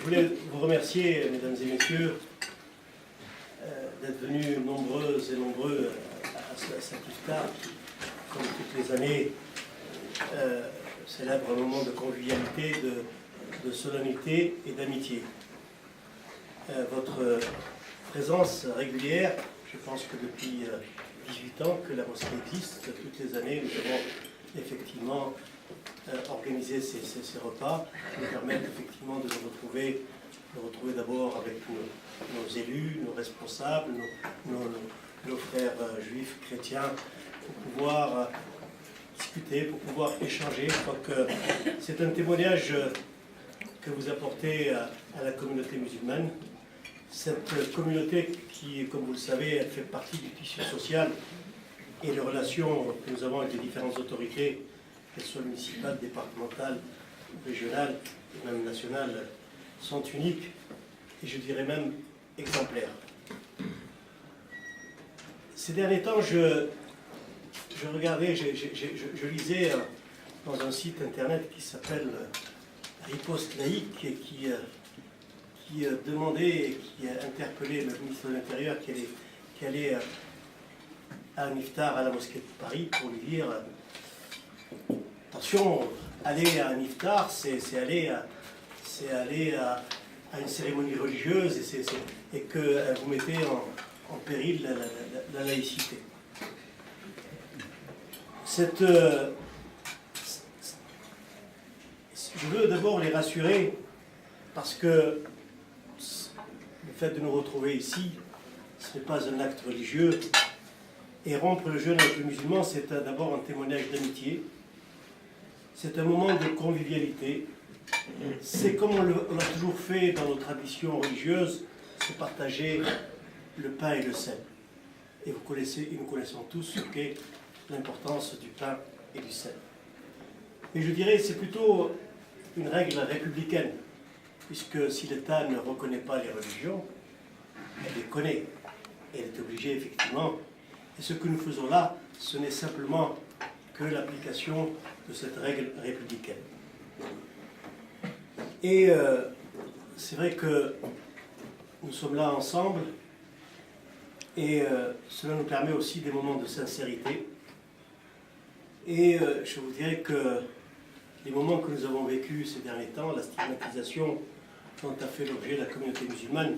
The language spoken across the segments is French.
voulais vous remercier, mesdames et messieurs, d'être venus nombreuses et nombreux à cet iftar qui, comme toutes les années, célèbre un moment de convivialité, de solennité et d'amitié. Votre présence régulière, je pense que depuis 18 ans que la mosquée existe, toutes les années, nous avons effectivement organisé ces repas qui nous permettent effectivement de nous retrouver d'abord avec nos élus, nos responsables, nos frères juifs, chrétiens, pour pouvoir discuter, pour pouvoir échanger. Je crois que c'est un témoignage que vous apportez à la communauté musulmane. Cette communauté qui, comme vous le savez, elle fait partie du tissu social et les relations que nous avons avec les différentes autorités, qu'elles soient municipales, départementales, régionales et même nationales, sont uniques et je dirais même exemplaires. Ces derniers temps, je regardais, je lisais dans un site internet qui s'appelle Riposte laïque et qui demandait et qui interpellait le ministre de l'Intérieur qui allait à un iftar à la mosquée de Paris pour lui dire attention, aller à un iftar, c'est aller à une cérémonie religieuse et que vous mettez en péril la laïcité. Je veux d'abord les rassurer parce que le fait de nous retrouver ici, ce n'est pas un acte religieux. Et rompre le jeûne avec le musulman, c'est d'abord un témoignage d'amitié. C'est un moment de convivialité. C'est comme on l'a toujours fait dans nos traditions religieuses, c'est partager le pain et le sel. Et nous connaissons tous ce qu'est l'importance du pain et du sel. Mais je dirais que c'est plutôt une règle républicaine, puisque si l'État ne reconnaît pas les religions, elle les connaît. Et elle est obligée, effectivement. Et ce que nous faisons là, ce n'est simplement que l'application de cette règle républicaine. Et c'est vrai que nous sommes là ensemble, et cela nous permet aussi des moments de sincérité. Et je vous dirais que les moments que nous avons vécus ces derniers temps, la stigmatisation dont a fait l'objet la communauté musulmane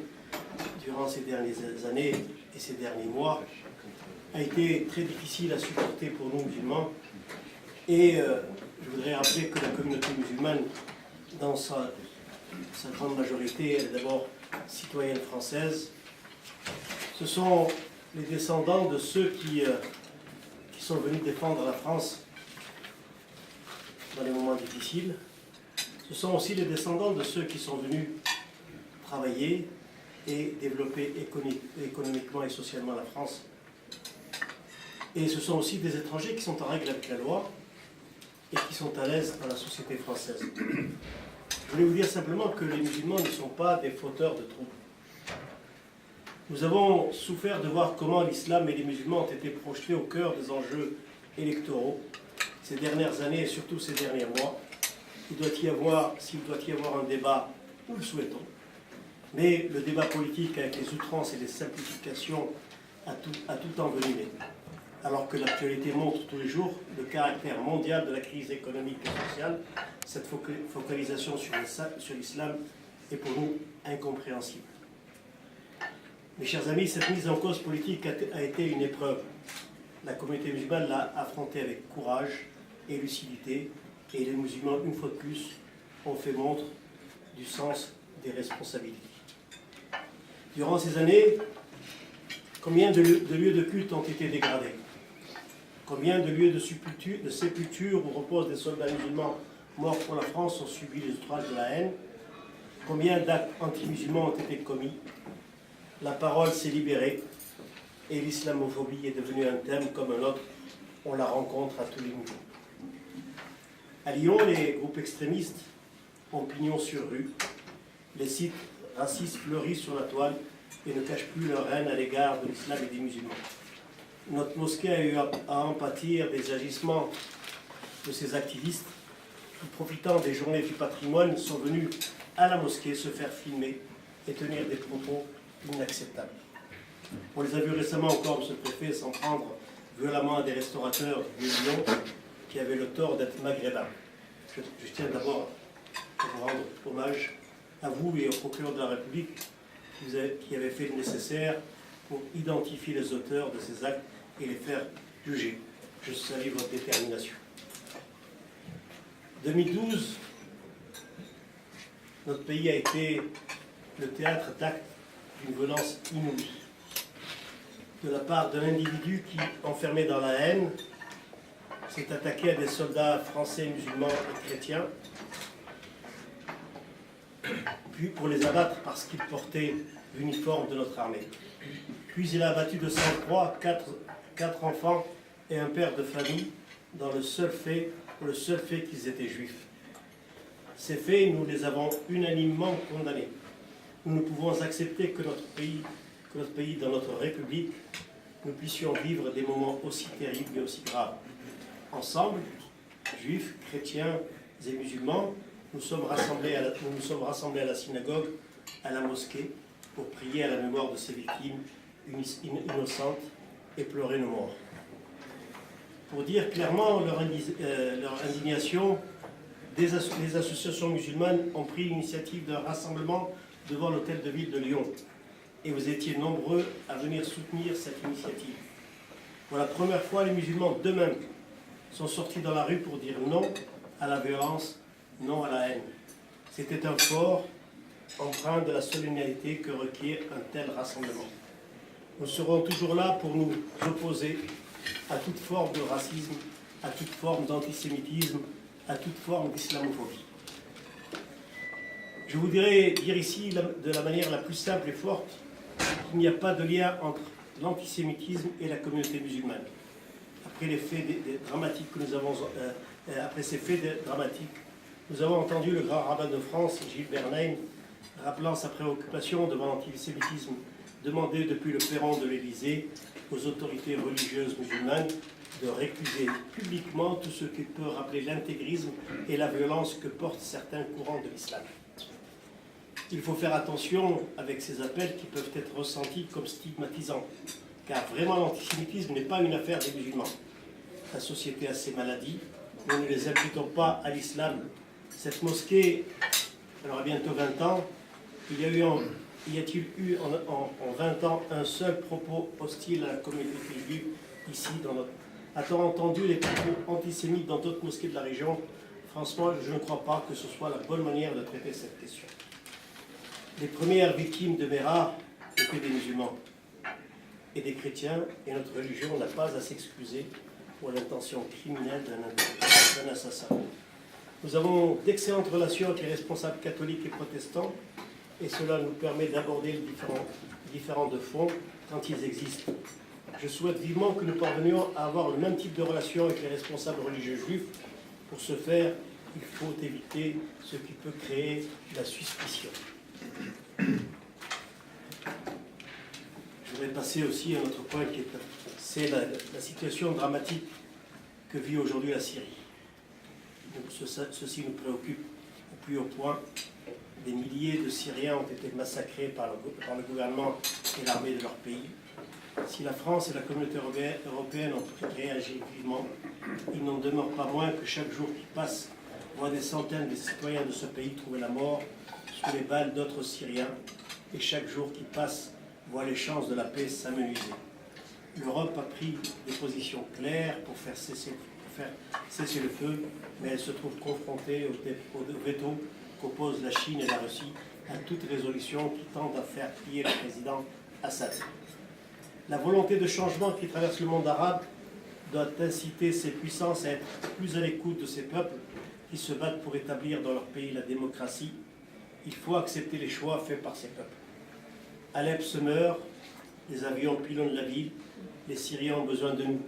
durant ces dernières années et ces derniers mois, a été très difficile à supporter pour nous musulmans. Et je voudrais rappeler que la communauté musulmane, dans sa grande majorité, elle est d'abord citoyenne française. Ce sont les descendants de ceux qui sont venus défendre la France dans les moments difficiles. Ce sont aussi les descendants de ceux qui sont venus travailler et développer économiquement et socialement la France. Et ce sont aussi des étrangers qui sont en règle avec la loi et qui sont à l'aise dans la société française. Je voulais vous dire simplement que les musulmans ne sont pas des fauteurs de troubles. Nous avons souffert de voir comment l'islam et les musulmans ont été projetés au cœur des enjeux électoraux ces dernières années et surtout ces derniers mois. S'il doit y avoir un débat, nous le souhaitons. Mais le débat politique avec les outrances et les simplifications a tout envenimé. Alors que l'actualité montre tous les jours le caractère mondial de la crise économique et sociale, cette focalisation sur l'islam est pour nous incompréhensible. Mes chers amis, cette mise en cause politique a été une épreuve. La communauté musulmane l'a affrontée avec courage et lucidité, et les musulmans, une fois de plus, ont fait montre du sens des responsabilités. Durant ces années, combien de lieux de culte ont été dégradés? Combien de lieux de sépulture où reposent des soldats musulmans morts pour la France ont subi les outrages de la haine? Combien d'actes anti-musulmans ont été commis? La parole s'est libérée et l'islamophobie est devenue un thème comme un autre. On la rencontre à tous les niveaux. À Lyon, les groupes extrémistes ont pignon sur rue. Les sites racistes fleurissent sur la toile et ne cachent plus leur haine à l'égard de l'islam et des musulmans. Notre mosquée a eu à en pâtir des agissements de ces activistes qui, profitant des journées du patrimoine, sont venus à la mosquée se faire filmer et tenir des propos inacceptables. On les a vus récemment encore, M. le Préfet, s'en prendre violemment à des restaurateurs de Lyon qui avaient le tort d'être maghrébins. Je tiens d'abord à vous rendre hommage à vous et au procureur de la République qui avez fait le nécessaire pour identifier les auteurs de ces actes et les faire juger. Je salue votre détermination. 2012, notre pays a été le théâtre d'actes d'une violence inouïe de la part d'un individu qui, enfermé dans la haine, s'est attaqué à des soldats français, musulmans et chrétiens, puis pour les abattre parce qu'ils portaient l'uniforme de notre armée. Puis il a abattu de sang-froid quatre enfants et un père de famille pour le seul fait qu'ils étaient juifs. Ces faits, nous les avons unanimement condamnés. Nous ne pouvons accepter que notre pays, dans notre République, nous puissions vivre des moments aussi terribles et aussi graves. Ensemble, juifs, chrétiens et musulmans, nous sommes rassemblés à la synagogue, à la mosquée, pour prier à la mémoire de ces victimes innocentes et pleurer nos morts. Pour dire clairement leur indignation, les associations musulmanes ont pris l'initiative d'un rassemblement devant l'hôtel de ville de Lyon. Et vous étiez nombreux à venir soutenir cette initiative. Pour la première fois, les musulmans d'eux-mêmes sont sortis dans la rue pour dire non à la violence, non à la haine. C'était un fort empreint de la solennité que requiert un tel rassemblement. Nous serons toujours là pour nous opposer à toute forme de racisme, à toute forme d'antisémitisme, à toute forme d'islamophobie. Je voudrais dire ici, de la manière la plus simple et forte, qu'il n'y a pas de lien entre l'antisémitisme et la communauté musulmane. Après les faits dramatiques que nous avons, après ces faits dramatiques, nous avons entendu le grand rabbin de France, Gilles Bernheim, rappelant sa préoccupation devant l'antisémitisme, demander depuis le perron de l'Élysée aux autorités religieuses musulmanes de récuser publiquement tout ce qui peut rappeler l'intégrisme et la violence que portent certains courants de l'islam. Il faut faire attention avec ces appels qui peuvent être ressentis comme stigmatisants, car vraiment l'antisémitisme n'est pas une affaire des musulmans. La société a ses maladies, nous ne les imputons pas à l'islam. Cette mosquée, elle aura bientôt 20 ans, y a-t-il eu en 20 ans un seul propos hostile à la communauté juive ici dans notre... A-t-on entendu les propos antisémites dans d'autres mosquées de la région? Franchement, je ne crois pas que ce soit la bonne manière de traiter cette question. Les premières victimes de Mera étaient des musulmans et des chrétiens, et notre religion n'a pas à s'excuser pour l'intention criminelle d'un assassin. Nous avons d'excellentes relations avec les responsables catholiques et protestants, et cela nous permet d'aborder les différents de fond quand ils existent. Je souhaite vivement que nous parvenions à avoir le même type de relation avec les responsables religieux juifs. Pour ce faire, il faut éviter ce qui peut créer la suspicion. Je voudrais passer aussi à un autre point c'est la situation dramatique que vit aujourd'hui la Syrie. Donc ceci nous préoccupe au plus haut point. Des milliers de Syriens ont été massacrés par le gouvernement et l'armée de leur pays. Si la France et la communauté européenne ont réagi vivement, il n'en demeure pas moins que chaque jour qui passe voit des centaines de citoyens de ce pays trouver la mort sous les balles d'autres Syriens, et chaque jour qui passe voit les chances de la paix s'amenuiser. L'Europe a pris des positions claires pour faire cesser le feu, mais elle se trouve confrontée au veto qu'opposent la Chine et la Russie à toute résolution qui tente à faire plier le président Assad. La volonté de changement qui traverse le monde arabe doit inciter ces puissances à être plus à l'écoute de ces peuples qui se battent pour établir dans leur pays la démocratie. Il faut accepter les choix faits par ces peuples. Alep se meurt, les avions pilonnent la ville, les Syriens ont besoin de nous.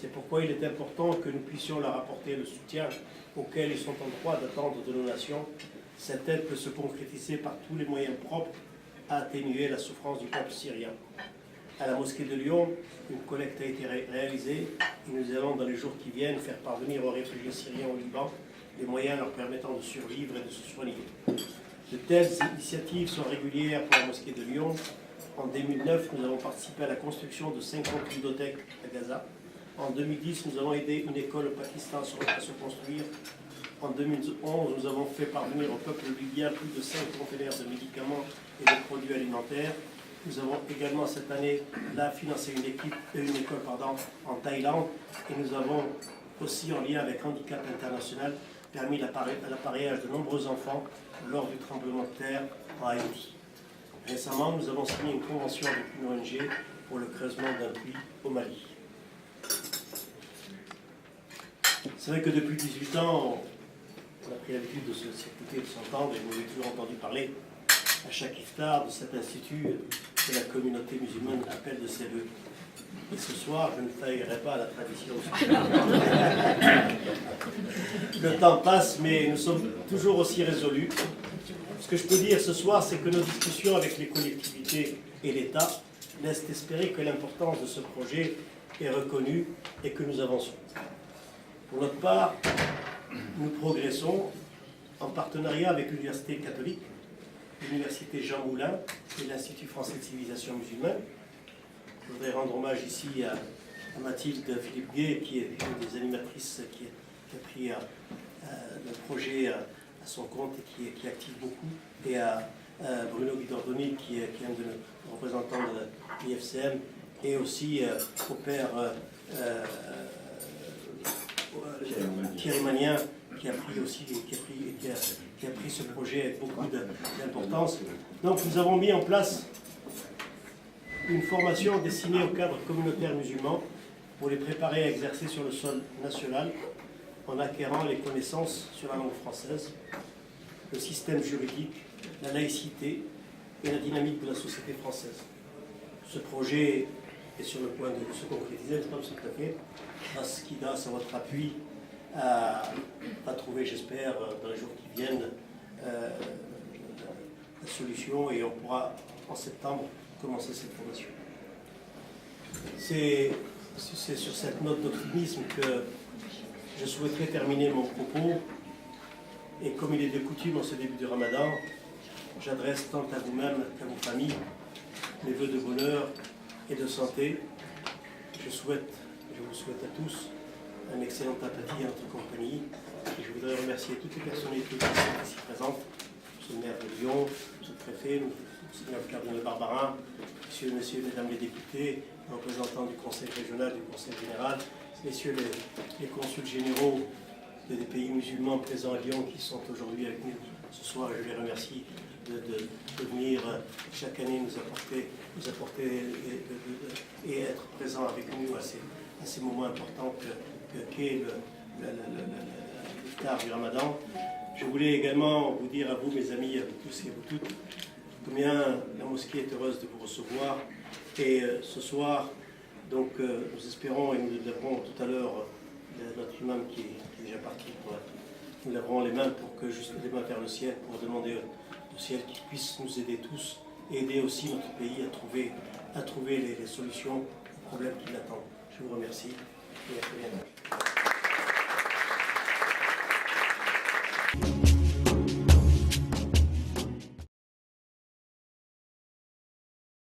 C'est pourquoi il est important que nous puissions leur apporter le soutien auquel ils sont en droit d'attendre de nos nations. Cette aide peut se concrétiser par tous les moyens propres à atténuer la souffrance du peuple syrien. À la mosquée de Lyon, une collecte a été réalisée et nous allons dans les jours qui viennent faire parvenir aux réfugiés syriens au Liban les moyens leur permettant de survivre et de se soigner. De telles initiatives sont régulières pour la mosquée de Lyon. En 2009, nous avons participé à la construction de 50 bibliothèques à Gaza. En 2010, nous avons aidé une école au Pakistan à se construire. En 2011, nous avons fait parvenir au peuple libyen plus de 5 conteneurs de médicaments et de produits alimentaires. Nous avons également cette année là financé une école en Thaïlande, et nous avons aussi, en lien avec Handicap International, permis l'appareillage de nombreux enfants lors du tremblement de terre en Haïti. Récemment, nous avons signé une convention avec une ONG pour le creusement d'un puits au Mali. C'est vrai que depuis 18 ans, on a pris l'habitude de s'écouter, de s'entendre, et vous avez toujours entendu parler à chaque iftar de cet institut que la communauté musulmane appelle de ses vœux. Et ce soir, je ne faillirai pas à la tradition. Le temps passe, mais nous sommes toujours aussi résolus. Ce que je peux dire ce soir, c'est que nos discussions avec les collectivités et l'État laissent espérer que l'importance de ce projet est reconnue et que nous avançons. Pour notre part, nous progressons en partenariat avec l'Université catholique, l'Université Jean Moulin et l'Institut français de civilisation musulmane. Je voudrais rendre hommage ici à Mathilde Philippe-Gay, qui est une des animatrices qui a pris le projet à son compte et qui active beaucoup, et à Bruno Guidordoni, qui est un de nos représentants de l'IFCM, et aussi au père Thierry Magnien, qui a pris aussi qui a pris ce projet avec beaucoup d'importance. Donc nous avons mis en place une formation destinée aux cadres communautaires musulmans pour les préparer à exercer sur le sol national en acquérant les connaissances sur la langue française, le système juridique, la laïcité et la dynamique de la société française. Ce projet est sur le point de se concrétiser, n'est-ce pas, M. le Préfet, grâce à votre appui, à trouver, j'espère, dans les jours qui viennent, la solution, et on pourra, en septembre, commencer cette formation. C'est sur cette note d'optimisme que je souhaiterais terminer mon propos, et comme il est de coutume en ce début de Ramadan, j'adresse tant à vous-même qu'à vos familles mes vœux de bonheur et de santé. Je vous souhaite à tous un excellent appétit en notre compagnie, et je voudrais remercier toutes les personnalités qui sont ici présentes, M. le maire de Lyon, M. le préfet, M. le cardinal Barbarin, messieurs, mesdames les députés, les représentants du conseil régional, du conseil général, messieurs les consuls généraux des pays musulmans présents à Lyon qui sont aujourd'hui avec nous ce soir. Je les remercie de venir chaque année nous apporter et être présents avec nous à ces moments importants qu'est l'iftar du Ramadan. Je voulais également vous dire à vous, mes amis, à vous tous et à vous toutes, combien la mosquée est heureuse de vous recevoir. Et ce soir, donc, nous espérons, et nous lèverons tout à l'heure notre imam qui est déjà parti, nous lèverons les mains les mains vers le ciel, pour demander au ciel qu'il puisse nous aider tous, et aider aussi notre pays à trouver les solutions aux problèmes qui l'attendent. Je vous remercie et à très bientôt.